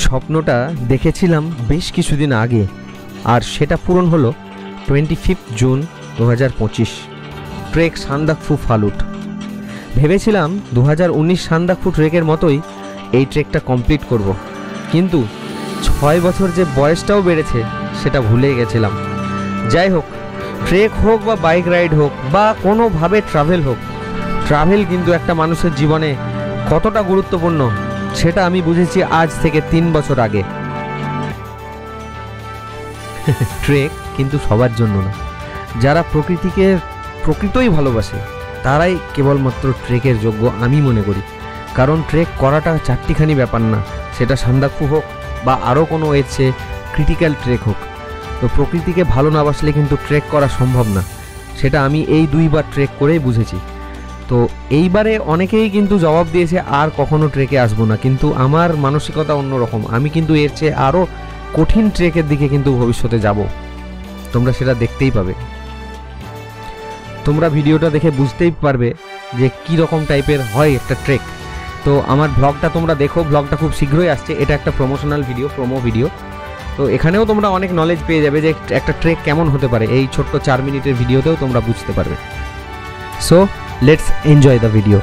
স্বপ্নটা দেখেছিলাম বেশ কিছুদিন আগে, আর সেটা পূরণ হলো 25 জুন 2025। ট্রেক সান্দাকফু ফালুট। ভেবেছিলাম 2019 সান্দাকফু ট্রেকের মতোই এই ট্রেকটা কমপ্লিট করব, কিন্তু 6 বছর যে বয়সটাও বেড়েছে সেটা ভুলে গেছিলাম। যাই হোক, ট্রেক হোক বা বাইক রাইড হোক বা কোনোভাবে ট্রাভেল হোক, ট্রাভেল কিন্তু একটা মানুষের জীবনে কতটা গুরুত্বপূর্ণ সেটা আমি বুঝেছি আজ থেকে 3 বছর আগে। ট্রেক কিন্তু সবার জন্য না। যারা প্রকৃতিকে প্রকৃতই ভালোবাসে তারাই কেবলমাত্র ট্রেকের যোগ্য আমি মনে করি। কারণ ট্রেক করাটা চারটিখানি ব্যাপার না, সেটা সান্দাকফু হোক বা আরও কোনো এর চেয়ে ক্রিটিক্যাল ট্রেক হোক। তো প্রকৃতিকে ভালো না বাসলে কিন্তু ট্রেক করা সম্ভব না, সেটা আমি এই 2 বার ট্রেক করেই বুঝেছি। তো এইবারে অনেকেই কিন্তু জবাব দিয়েছে আর কখনো ট্রেকে আসবো না, কিন্তু আমার মানসিকতা অন্যরকম। আমি কিন্তু এর চেয়ে আরও কঠিন ট্রেকের দিকে কিন্তু ভবিষ্যতে যাব, তোমরা সেটা দেখতেই পাবে। তোমরা ভিডিওটা দেখে বুঝতেই পারবে যে কী রকম টাইপের হয় একটা ট্রেক। তো আমার ব্লগটা তোমরা দেখো, ব্লগটা খুব শীঘ্রই আসছে। এটা একটা প্রমোশনাল ভিডিও, প্রোমো ভিডিও। তো এখানেও তোমরা অনেক নলেজ পেয়ে যাবে যে একটা ট্রেক কেমন হতে পারে। এই ছোট্ট 4 মিনিটের ভিডিওতেও তোমরা বুঝতে পারবে। So let's enjoy the video.